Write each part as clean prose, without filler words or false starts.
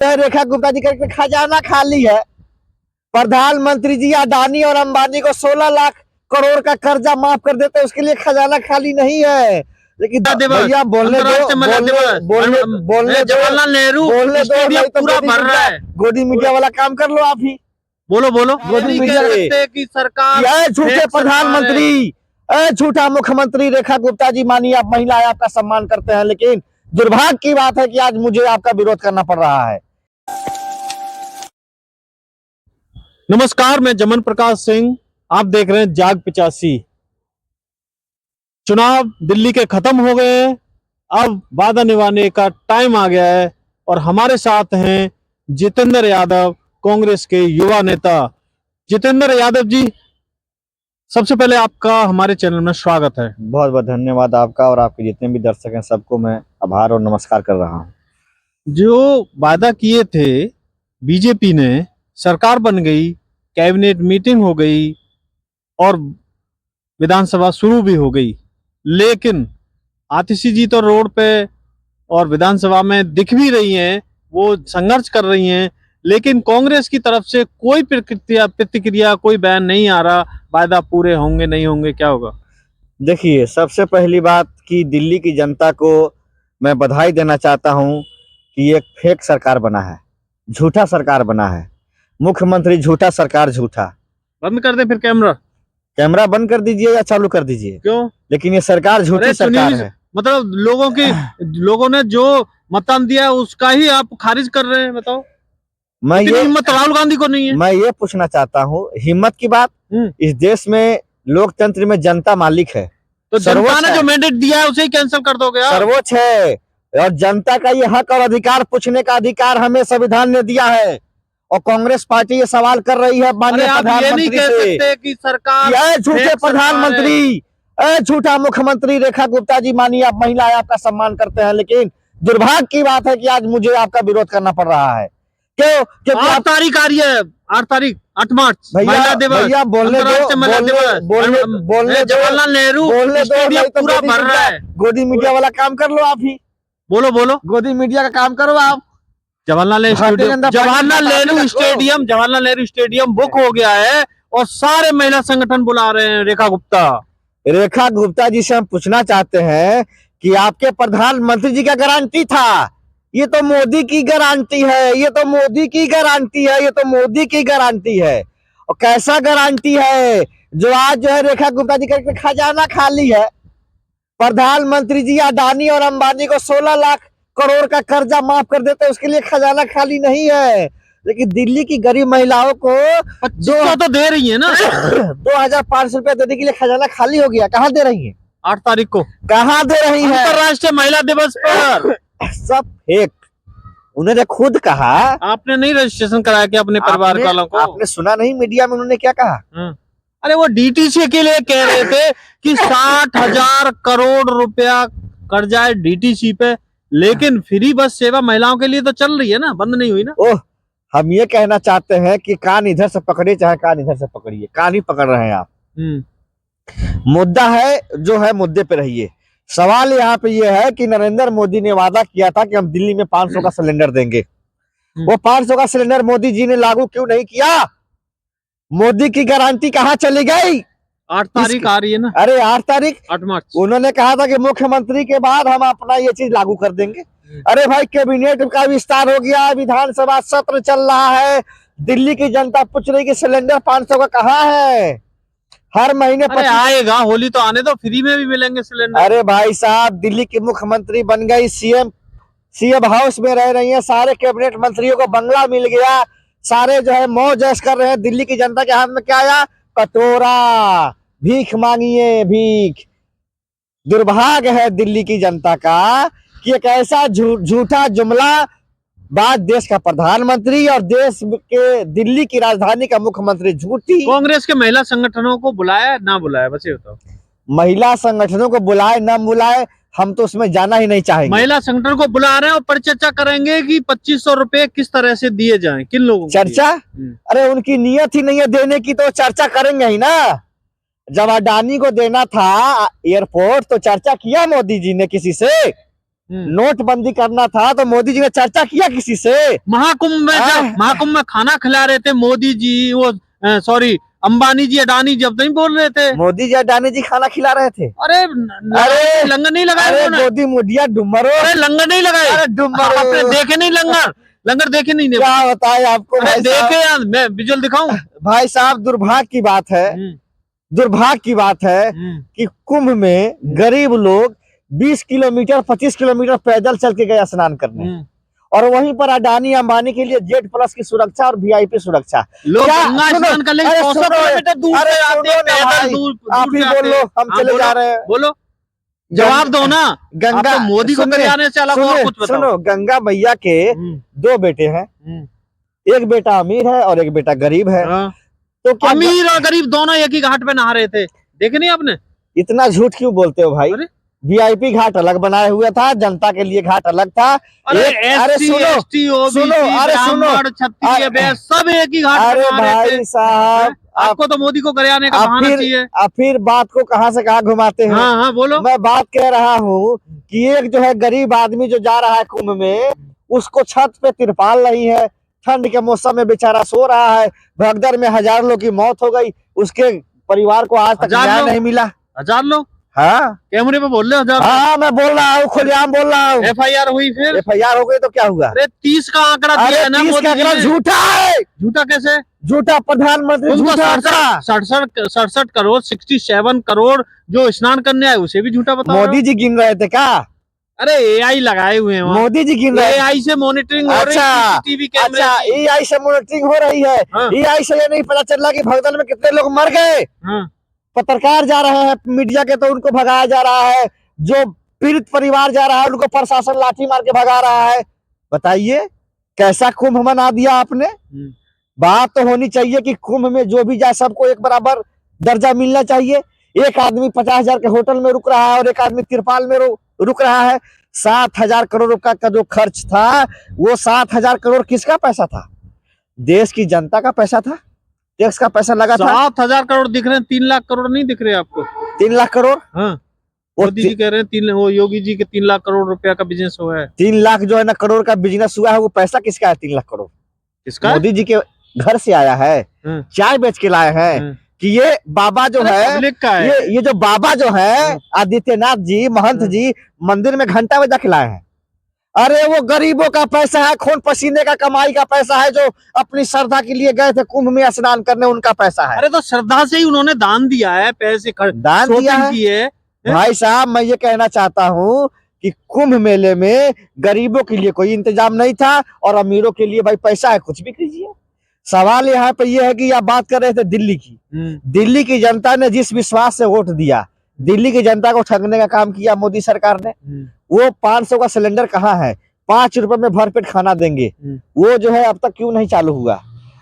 रेखा गुप्ता जी का खजाना खाली है। प्रधानमंत्री जी अडानी और अंबानी को 16 लाख करोड़ का कर्जा माफ कर देते, उसके लिए खजाना खाली नहीं है। लेकिन भैया बोलने दो, जवाहरलाल नेहरू स्टेडियम पूरा भर रहा है। गोदी मीडिया वाला काम कर लो आप ही। बोलो गोदी मीडिया की सरकार झूठे प्रधानमंत्री, झूठा मुख्यमंत्री रेखा गुप्ता जी, मानिए आप महिला है, आपका सम्मान करते हैं, लेकिन दुर्भाग्य की बात है कि आज मुझे आपका विरोध करना पड़ रहा है। नमस्कार, मैं जमन प्रकाश सिंह, आप देख रहे हैं जाग 85। चुनाव दिल्ली के खत्म हो गए हैं, अब वादा निभाने का टाइम आ गया है और हमारे साथ हैं जितेंद्र यादव, कांग्रेस के युवा नेता। जितेंद्र यादव जी, सबसे पहले आपका हमारे चैनल में स्वागत है। बहुत बहुत धन्यवाद आपका, और आपके जितने भी दर्शक हैं सबको मैं आभार और नमस्कार कर रहा हूँ। जो वादा किए थे, बीजेपी ने सरकार बन गई, कैबिनेट मीटिंग हो गई और विधानसभा शुरू भी हो गई, लेकिन आतिशी जी तो रोड पे और विधानसभा में दिख भी रही हैं, वो संघर्ष कर रही हैं, लेकिन कांग्रेस की तरफ से कोई प्रतिक्रिया, कोई बयान नहीं आ रहा। वादा पूरे होंगे नहीं होंगे, क्या होगा? देखिए, सबसे पहली बात कि दिल्ली की जनता को मैं बधाई देना चाहता हूं कि एक फेक सरकार बना है, झूठा सरकार बना है, मुख्यमंत्री झूठा, सरकार झूठा। बंद कर दे फिर कैमरा बंद कर दीजिए या चालू कर दीजिए। क्यों? लेकिन ये सरकार झूठी सरकार है। मतलब लोगों ने जो मतदान दिया है उसका ही आप खारिज कर रहे हैं। बताओ, मैं ये हिम्मत राहुल गांधी को नहीं है। मैं ये पूछना चाहता हूँ, हिम्मत की बात, इस देश में लोकतंत्र में जनता मालिक है, तो जनता ने जो मैंडेट दिया है उसे ही कैंसिल कर दोगे? सर्वोच्च है, और जनता का ये हक और अधिकार, पूछने का अधिकार हमें संविधान ने दिया है। और कांग्रेस पार्टी ये सवाल कर रही है माननीय प्रधानमंत्री से कि सरकार झूठे प्रधानमंत्री, झूठा मुख्यमंत्री रेखा गुप्ता जी, मानिए आप महिला है, आपका सम्मान करते हैं, लेकिन दुर्भाग्य की बात है कि आज मुझे आपका विरोध करना पड़ रहा है। क्यों? क्योंकि 8 तारीख आ रही है, 8 तारीख 8 मार्च भैया बोलने दो, जवाहरलाल नेहरू स्टेडियम पूरा भर रहा है। गोदी मीडिया वाला काम कर लो आप ही। बोलो गोदी मीडिया का काम करो आप। जवाहरलाल नेहरू स्टेडियम बुक हो गया है और सारे महिला संगठन बुला रहे हैं रेखा गुप्ता जी से हम पूछना चाहते हैं कि आपके प्रधानमंत्री जी का गारंटी था, ये तो मोदी की गारंटी है, ये तो मोदी की गारंटी है, ये तो मोदी की गारंटी है। और कैसा गारंटी है जो आज जो है रेखा गुप्ता जी का खजाना खाली है। प्रधानमंत्री जी अडानी और अंबानी को 16 लाख करोड़ का कर्जा माफ कर देते, उसके लिए खजाना खाली नहीं है। लेकिन दिल्ली की गरीब महिलाओं को 2500 तो दे रही है ना 2500 रुपया देने के लिए खजाना खाली हो गया। कहाँ दे रही है? 8 तारीख को कहाँ दे रही है? अंतर्राष्ट्रीय महिला दिवस पर। सब फेक। उन्होंने खुद कहा, आपने नहीं रजिस्ट्रेशन कराया कि अपने परिवार वालों को? आपने सुना नहीं मीडिया में उन्होंने क्या कहा? अरे वो डीटीसी के लिए कह रहे थे कि 60,000 करोड़ रुपया कर्जा है डीटीसी पे, लेकिन फ्री बस सेवा महिलाओं के लिए तो चल रही है ना, बंद नहीं हुई ना। ओह, हम ये कहना चाहते हैं कि कान इधर से पकड़िए चाहे कान इधर से पकड़िए, कान ही पकड़ रहे हैं आप। मुद्दा है जो है, मुद्दे पे रहिए। सवाल यहाँ पे ये है कि नरेंद्र मोदी ने वादा किया था कि हम दिल्ली में 500 का सिलेंडर देंगे। वो 500 का सिलेंडर मोदी जी ने लागू क्यों नहीं किया? मोदी की गारंटी कहाँ चली गई? 8 तारीख आ रही है ना। अरे 8 तारीख 8 मार्च उन्होंने कहा था कि मुख्यमंत्री के बाद हम अपना ये चीज लागू कर देंगे। अरे भाई, कैबिनेट का विस्तार हो गया, विधानसभा सत्र चल रहा है, दिल्ली की जनता पूछ रही कि सिलेंडर 500 का कहाँ है? हर महीने आएगा, होली तो आने दो, फ्री में भी मिलेंगे सिलेंडर। अरे भाई साहब, दिल्ली की मुख्यमंत्री बन गई, सीएम हाउस में रह रही है, सारे कैबिनेट मंत्रियों को बंगला मिल गया, सारे जो है मौज ऐश कर रहे हैं। दिल्ली की जनता के हाथ में क्या आया? कटोरा, भीख मांगिए भीख। दुर्भाग्य है दिल्ली की जनता का कि एक ऐसा झूठा जुमला बात, देश का प्रधानमंत्री और देश के दिल्ली की राजधानी का मुख्यमंत्री झूठी। कांग्रेस के महिला संगठनों को बुलाया ना बुलाया, बस ये बताओ। महिला संगठनों को बुलाए ना बुलाए, हम तो उसमें जाना ही नहीं चाहेंगे। महिला संगठन को बुला रहे हैं और परिचर्चा करेंगे कि 2500 रुपए किस तरह से दिए जाएं, किन लोगों को चर्चा? अरे उनकी नियत ही नहीं है देने की, तो चर्चा करेंगे ही ना। जब अडानी को देना था एयरपोर्ट तो चर्चा किया मोदी जी ने किसी से? नोटबंदी करना था तो मोदी जी ने चर्चा किया किसी से? महाकुंभ में जब महाकुंभ में खाना खिला रहे थे मोदी जी, वो सॉरी अंबानी जी अडानी जब नहीं बोल रहे थे, मोदी जी अडानी जी खाना खिला रहे थे? अरे लंगर नहीं लगाए अरे उन्होंने। मोदी मुडिया डुमरो, अरे लंगर नहीं लगाए, अरे डुमरो, आपने देखे नहीं लंगर? लंगर देखे नहीं? क्या बताए आपको भाई देखे यार, मैं विजुअल दिखाऊं? भाई साहब, दुर्भाग्य की बात है, दुर्भाग्य की बात है कि कुंभ में गरीब लोग 20 किलोमीटर 25 किलोमीटर पैदल चल के गए स्नान करने, और वहीं पर अडानी अंबानी के लिए जेड प्लस की सुरक्षा और वीआईपी सुरक्षा। लोग गंगा स्नान करने 100 किलोमीटर दूर से आते हैं पैदल, दूर आप ही बोलो, हम चले जा रहे हैं। बोलो, जवाब दो ना। गंगा मोदी को कराने से अलग और कुछ बताओ। सुनो, गंगा मैया के 2 बेटे हैं, एक बेटा अमीर है और एक बेटा गरीब है। तो क्या अमीर और गरीब दोनों एक ही घाट पे नहा रहे थे, देखे नहीं आपने? इतना झूठ क्यों बोलते हो भाई? वीआईपी घाट अलग बनाया हुआ था, जनता के लिए घाट अलग था। अरे सुनो, अरे सुनो, क्षत्रिय सब एक ही घाट। अरे भाई साहब, आपको तो मोदी को कराने का बहाना चाहिए। आप फिर बात को कहां से कहां घुमाते हैं? हाँ हाँ बोलो। मैं बात कह रहा हूँ कि एक जो है गरीब आदमी जो जा रहा है कुंभ में, उसको छत पे तिरपाल नहीं है, ठंड के मौसम में बेचारा सो रहा है, भगदड़ में 1000 लोग की मौत हो गई, उसके परिवार को आज तक न्याय नहीं मिला। 1000 लोग? हाँ, कैमरे पे बोल रहे हो? 1000? हाँ, मैं बोल रहा हूँ, खुलेआम बोल रहा हूँ। FIR हुई? फिर FIR हो गई तो क्या हुआ? अरे 30 का आंकड़ा दिया है ना मोदी जी ने। झूठा है। झूठा कैसे? झूठा प्रधानमंत्री, झूठा आंकड़ा। 67 करोड़ 67 करोड़ जो स्नान करने आए उसे भी झूठा बताओ। मोदी जी गिन रहे थे क्या? अरे AI लगाए हुए हैं, मोदी जी गिन रहे हैं। AI से मॉनिटरिंग हो रही है, CCTV कैमरे। अच्छा, AI से मॉनिटरिंग हो रही है। AI से ये नहीं पता चल रहा कि भगदड़ में कितने लोग मर गए? पत्रकार जा रहे हैं मीडिया के तो उनको भगाया जा रहा है, जो पीड़ित परिवार जा रहा है उनको प्रशासन लाठी मार के भगा रहा है। बताइए कैसा कुंभ मना दिया आपने? बात तो होनी चाहिए कि कुंभ में जो भी जाए सबको एक बराबर दर्जा मिलना चाहिए। एक आदमी 50,000 के होटल में रुक रहा है और एक आदमी तिरपाल में रुक रहा है। 7,000 करोड़ रुपया का जो खर्च था, वो 7,000 करोड़ किसका पैसा था? देश की जनता का पैसा था, टैक्स का पैसा लगा था। 7,000 करोड़ दिख रहे हैं, 3 लाख करोड़ नहीं दिख रहे आपको? 3 लाख करोड़? हाँ, मोदी जी कह रहे हैं वो योगी जी के 3 लाख करोड़ रुपया का बिजनेस हुआ है। 3 लाख जो है ना करोड़ का बिजनेस हुआ है, वो पैसा किसका है? 3 लाख करोड़ किसका? मोदी जी के घर से आया है, चाय बेच के लाए हैं कि ये बाबा जो है, ये जो बाबा जो है आदित्यनाथ जी, महंत जी, मंदिर में घंटा बजा के लाए हैं। अरे वो गरीबों का पैसा है, खून पसीने का कमाई का पैसा है, जो अपनी श्रद्धा के लिए गए थे कुंभ में स्नान करने, उनका पैसा है। अरे तो श्रद्धा से ही उन्होंने दान दिया है, पैसे दान दिया है। भाई साहब, मैं ये कहना चाहता हूँ कि कुंभ मेले में गरीबों के लिए कोई इंतजाम नहीं था और अमीरों के लिए भाई पैसा है, कुछ भी कीजिए। सवाल यहाँ पे ये है कि आप बात कर रहे थे दिल्ली की। दिल्ली की जनता ने जिस विश्वास से वोट दिया, दिल्ली की जनता को ठगने का काम किया मोदी सरकार ने। वो 500 का सिलेंडर कहाँ है? 5 रुपए में भरपेट खाना देंगे, वो जो है अब तक क्यों नहीं चालू हुआ?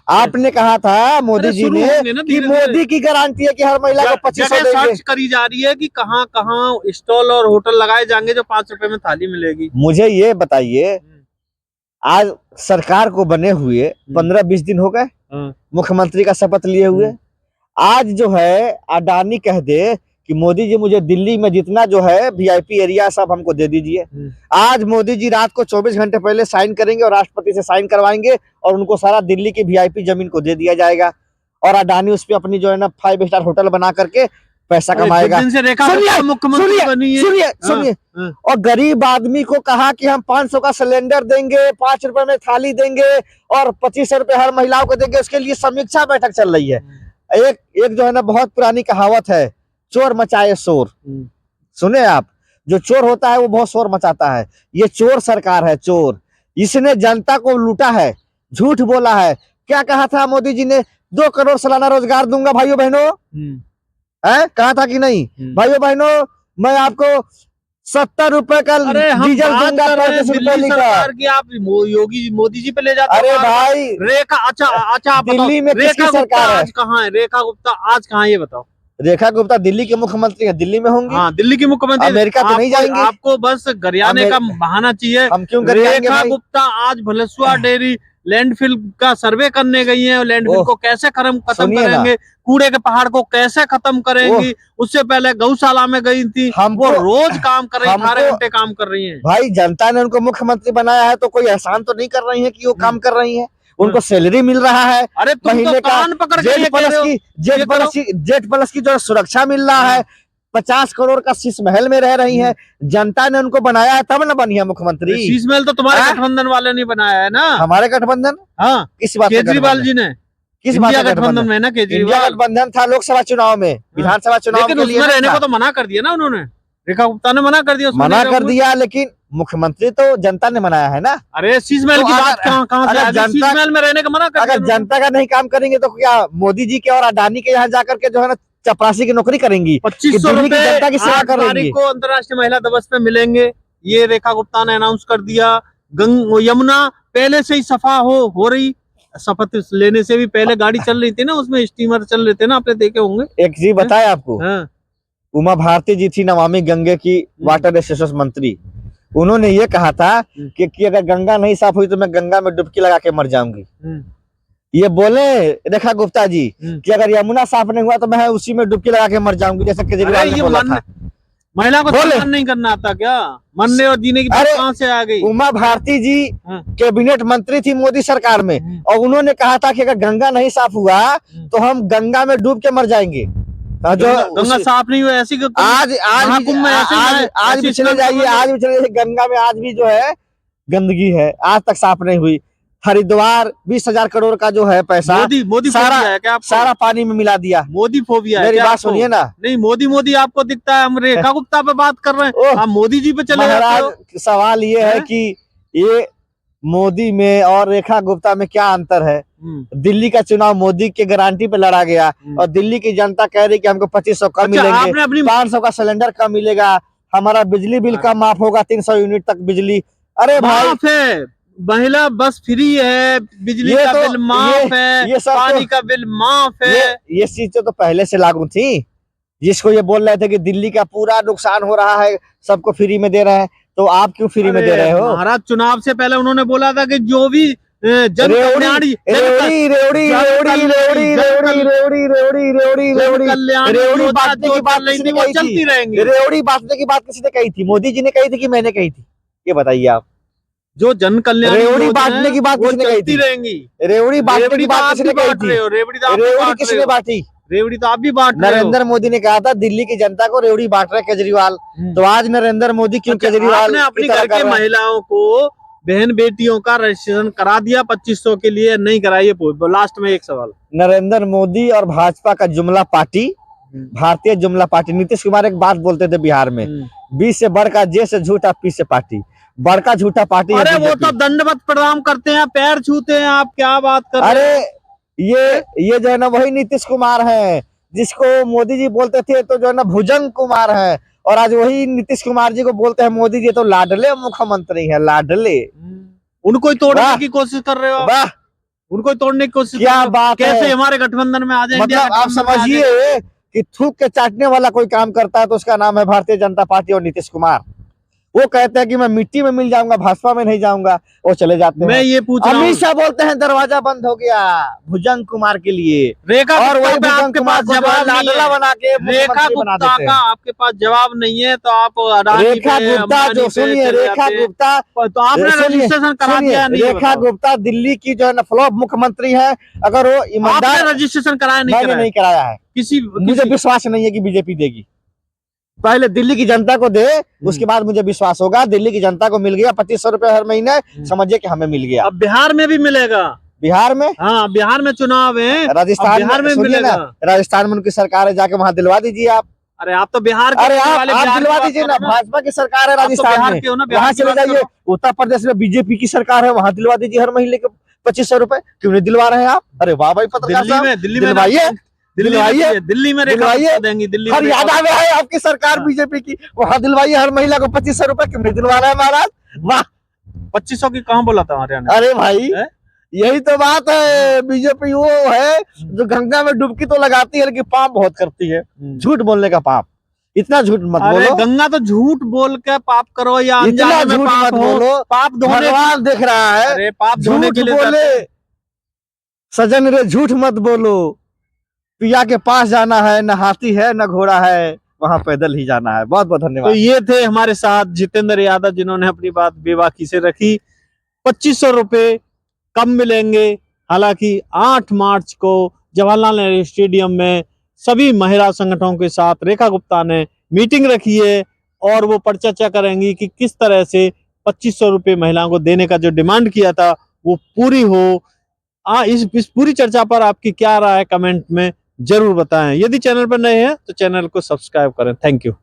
आपने कहा था मोदी जी ने कि मोदी की गारंटी है कि हर महिला को 2500 देंगे। सर्च करी जा रही है कि कहाँ कहाँ स्टॉल और होटल लगाए जाएंगे जो 5 रुपए में थाली मिलेगी। मुझे ये बताइए, आज सरकार को बने हुए 15-20 दिन हो गए, मुख्यमंत्री का शपथ लिए हुए। आज जो है अडानी कह दे कि मोदी जी मुझे दिल्ली में जितना जो है वीआईपी एरिया सब हमको दे दीजिए। आज मोदी जी रात को 24 घंटे पहले साइन करेंगे और राष्ट्रपति से साइन करवाएंगे और उनको सारा दिल्ली की वीआईपी जमीन को दे दिया जाएगा और अडानी उस पर अपनी जो है ना 5 स्टार होटल बना करके पैसा कमाएगा। सुनिए, और गरीब आदमी को कहा कि हम 500 का सिलेंडर देंगे, 5 रुपए में थाली देंगे और 25 रुपए हर महिलाओं को देंगे। उसके लिए समीक्षा बैठक चल रही है। एक जो है ना बहुत पुरानी कहावत है, चोर मचाए शोर। सुने आप, जो चोर होता है वो बहुत शोर मचाता है। ये चोर सरकार है, चोर। इसने जनता को लूटा है, झूठ बोला है। क्या कहा था मोदी जी ने? 2 करोड़ सालाना रोजगार दूंगा भाइयों बहनों, कहा था कि नहीं? भाइयों बहनों, मैं आपको 70 रुपए का डीजल दूंगा, 35 रुपए लीटर। आप योगी मोदी जी पे ले जाते? अरे भाई, रेखा, अच्छा दिल्ली में किसकी सरकार है? आज कहाँ है रेखा गुप्ता? आज कहाँ, ये बताओ। रेखा गुप्ता दिल्ली के मुख्यमंत्री है, दिल्ली में होंगे। हाँ, दिल्ली के मुख्यमंत्री। अमेरिका तो नहीं जाएंगे। आपको बस गरियाने का बहाना चाहिए। हम क्यों रेखा गुप्ता आज भलेसुआ डेयरी लैंडफिल का सर्वे करने गई हैं, लैंडफिल ओह, को कैसे खत्म सुनिए ना। करेंगे, कूड़े के पहाड़ को कैसे खत्म करेंगी। उससे पहले गौशाला में गई थी, वो हमको रोज काम कर रही है, 18 हमको घंटे काम कर रही हैं। भाई जनता ने उनको मुख्यमंत्री बनाया है तो कोई एहसान तो नहीं कर रही है कि वो काम कर रही है। उनको सैलरी मिल रहा है अरे तुम तो महीने का, कान पकड़ के ये जेड कह प्लस रहे हो, की ये करो। जेड प्लस की जो सुरक्षा मिल रहा है, 50 करोड़ का शीश महल में रह रही है। जनता ने उनको बनाया है तब ना बनी है मुख्यमंत्री। शीश महल तो तुम्हारे हाँ? गठबंधन वाले ने बनाया है ना। हमारे गठबंधन हाँ, किस बात का केजरीवाल गठबंधन? जी ने, किस बात इंडिया का गठबंधन में ना इंडिया केजरीवाल। गठबंधन था लोकसभा चुनाव में, विधानसभा चुनाव लेकिन के लिए उसमें नहीं रहने था। को तो मना कर दिया ना उन्होंने, रेखा गुप्ता ने मना कर दिया, उसमें मना नहीं कर रहूंगा। दिया, लेकिन मुख्यमंत्री तो जनता ने बनाया है ना। अरे शीश महल तो की बात अगर- कहाँ से अगर आ गई? शीश जनता- महल में रहने का मना कर दिया अगर उन्होंने। जनता का नहीं काम करेंगे तो क्या मोदी जी के और अडानी के यहाँ जाकर के जो है ना चपरासी की नौकरी करेंगी? 2500 दिल्ली की रुपए जनता की सेवा 8 करेंगी। तारीख को अंतर्राष्ट्रीय महिला दिवस पे मिलेंगे, ये रेखा गुप्ता ने अनाउंस कर दिया। यमुना पहले से ही सफा हो रही, शपथ लेने से भी पहले गाड़ी चल रही थी ना, उसमें स्टीमर चल रहे थे ना, आपने देखे होंगे। एक चीज बताए आपको, हाँ, उमा भारती जी थी नमामि गंगे की वाटर रिसोर्सेस मंत्री। उन्होंने ये कहा था कि अगर गंगा नहीं साफ हुई तो मैं गंगा में डुबकी लगा के मर जाऊंगी। ये बोले रेखा गुप्ता जी कि अगर यमुना साफ नहीं हुआ तो मैं उसी में डुबकी लगा के मर जाऊंगी, जैसे केजरीवाल ने बोला था। महिला को बोले। सम्मान नहीं करना आता क्या? मरने और जीने की बात अरे, कहाँ से आ गई? उमा भारती जी हाँ। कैबिनेट मंत्री थी मोदी सरकार में, और उन्होंने कहा था कि अगर गंगा नहीं साफ हुआ तो हम गंगा में डूब के मर जाएंगे। जो गंगा साफ नहीं हुई ऐसी आज महाकुंभ में ऐसे ही है, आज भी ऐसी चले जाइए, आज भी चले जाइए, गंगा में आज भी जो है गंदगी है, आज तक साफ नहीं हुई। हरिद्वार 20,000 करोड़ का जो है पैसा मोदी सारा फोबिया है क्या आपको? सारा पानी में मिला दिया। मोदी फोबिया है मेरी क्या बात आपको? सुनिए ना। नहीं, मोदी आपको दिखता है, हम रेखा गुप्ता पे बात कर रहे हैं, ओह, आप मोदी जी पे चले जाते हो। महाराज सवाल ये है हैं? कि ये मोदी में और रेखा गुप्ता में क्या अंतर है? दिल्ली का चुनाव मोदी के गारंटी पे लड़ा गया और दिल्ली की जनता कह रही कि हमको 2500 कम अच्छा, मिलेंगे, आपने अपनी 500 का सिलेंडर कम मिलेगा, हमारा बिजली बिल कम माफ होगा, 300 यूनिट तक बिजली। अरे भाई, माफ है, महिला बस फ्री है, बिजली ये का तो- बिल माफ है, ये सब पानी तो- का बिल माफ है। ये चीजें तो पहले से लागू थी। जिसको ये बोल रहे थे कि दिल्ली का पूरा नुकसान हो रहा है, सबको फ्री में दे रहे हैं, तो आप क्यों फ्री में दे रहे हो? महाराज, चुनाव से पहले उन्होंने बोला था कि जो भी जन कल्याणी रेवड़ी बांटने की बात किसने कही थी? चलती रहेंगी। रेवड़ी बांटने की बात किसने कही थी? मोदी जी ने कही थी कि मैंने कही थी? ये बताइए आप। जो जन कल्याणी रेवड़ी योजना बांटने की बात वो किसने कही चलती थी? रहेंगी। रेवड़ी बांटने रेवड़ी की तो बात आप किसने भी कही बांट थी? रहे हो, रेवड़ी तो आप भी रेवड़ी बांट रहे किसने हो, बांटी? रेवड़ी तो आप भी बांट रहे हो। नरेंद्र मोदी ने कहा था दिल्ली की जनता को रेवड़ी बांट रहे केजरीवाल, तो आज नरेंद्र मोदी क्यों अच्छा, केजरीवाल आपने अपनी की तरह घर कर की रहा है? महिलाओं को, बहन बेटियों का रजिस्ट्रेशन करा दिया 2500 के लिए, नहीं कराइए? लास्ट में एक सवाल, नरेंद्र मोदी और भाजपा का जुमला पार्टी, भारतीय जुमला पार्टी, नीतीश कुमार एक बात बोलते थे बिहार में, बी से बढ़कर जे से झूठा पी से पार्टी, बड़का झूठा पार्टी है अरे वो बीजेपी। तो दंडवत प्रणाम करते हैं, पैर छूते हैं, आप क्या बात कर रहे अरे हैं? ये जो है ना वही नीतीश कुमार है जिसको मोदी जी बोलते थे तो जो है ना भुजंग कुमार है, और आज वही नीतीश कुमार जी को बोलते हैं मोदी जी तो लाडले मुख्यमंत्री है, लाडले। उनको ही तोड़ने वाह। की कोशिश कर रहे हो आप? वाह, उनको ही तोड़ने की कोशिश क्या कर रहे हो? बात है। कैसे हमारे गठबंधन में आ जाए? इंडिया मतलब आप गठबंधन में आ जाए? समझिए कि थूक के चाटने वाला कोई काम करता है तो उसका नाम है भारतीय जनता पार्टी और नीतीश कुमार। वो कहते हैं कि मैं मिट्टी में मिल जाऊंगा, भाजपा में नहीं जाऊंगा, वो चले जाते मैं हैं। ये पूछ रहा अमित हूँ, शाह बोलते हैं दरवाजा बंद हो गया भुजंग कुमार के लिए, रेखा और गुप्ता वही पे भुजंग आपके कुमार पास को जो है जवाब नहीं लाडला है। बना के रेखा मुख्यमंत्री बना गुप्ता देते का हैं। आपके पास जवाब नहीं है, तो आप अडानी रेखा पे, गुप्ता अंबानी जो पे सुनिए, चले रेखा जाते हैं। गुप्ता तो आपने सुनिए, रजिस्ट्रेशन करा सुनिए, दिया नहीं? रेखा गुप्ता दिल्ली की जो है ना फ्लॉप मुख्यमंत्री है। अगर वो ईमानदार, आपने रजिस्ट्रेशन कराया नहीं? मैंने कराया नहीं कराया है, किसी मुझे विश्वास नहीं है कि बीजेपी देगी। पहले दिल्ली की जनता को दे, उसके बाद मुझे विश्वास होगा। दिल्ली की जनता को मिल गया 2500 रुपए हर महीने, समझिए कि हमें मिल गया। अब बिहार में भी मिलेगा। बिहार में, हाँ, बिहार में चुनाव है, राजस्थान बिहार में सुनिए मिलेगा। ना, राजस्थान में उनकी सरकार है, जाके वहाँ दिलवा दीजिए आप। अरे आप तो बिहार के अरे वाले, आप बिहार दिलवा की दीजिए बात ना, करो भाजपा की सरकार है आप तो राजस्थान बिहार में, के हो ना, बिहार वहाँ की चले बात जाइए। उत्तर प्रदेश में बीजेपी की सरकार है, वहाँ दिलवा दीजिए हर महीने के 2500 रुपए। क्यों नहीं दिलवा रहे हैं आप? अरे वाह भाई पत्रकार दिल्ली साहब, में, दिल्ली में दिलवाइए, दिलवाइए, दिल्ली में रेखा दिलवाइए। गुप्ता देंगी, दिल्ली में हर रेखा याद आ गया है आपकी सरकार हाँ। बीजेपी की, वहाँ दिलवाइए हर महिला को 2500 रुपए। क्यों नहीं दिलवा रहा है महाराज? वाह, 2500 की कहाँ बोला था हरियाणा? अरे भाई है? यही तो बात है। बीजेपी वो है जो गंगा में डुबकी तो लगाती है लेकिन पाप बहुत करती है, झूठ बोलने का पाप। इतना झूठ मत अरे बोलो, गंगा तो झूठ बोल के पाप करो या इतना अनजाने में झूठ पाप मत हो, बोलो, पाप धोने भगवान देख रहा है। अरे पाप धोने झूठ के लिए बोले जाते हैं। सजन रे, झूठ मत बोलो, पिया के पास जाना है, न हाथी है न घोड़ा है, वहां पैदल ही जाना है। बहुत बहुत तो धन्यवाद। ये थे हमारे साथ जितेंद्र यादव, जिन्होंने अपनी बात बेबाकी से रखी। 2500 रुपए कम मिलेंगे। हालांकि 8 मार्च को जवाहरलाल नेहरू स्टेडियम में सभी महिला संगठनों के साथ रेखा गुप्ता ने मीटिंग रखी है और वो परिचर्चा करेंगी कि किस तरह से 2500 रुपए महिलाओं को देने का जो डिमांड किया था वो पूरी हो। इस पूरी चर्चा पर आपकी क्या राय है, कमेंट में जरूर बताएं। यदि चैनल पर नए हैं तो चैनल को सब्सक्राइब करें। Thank you.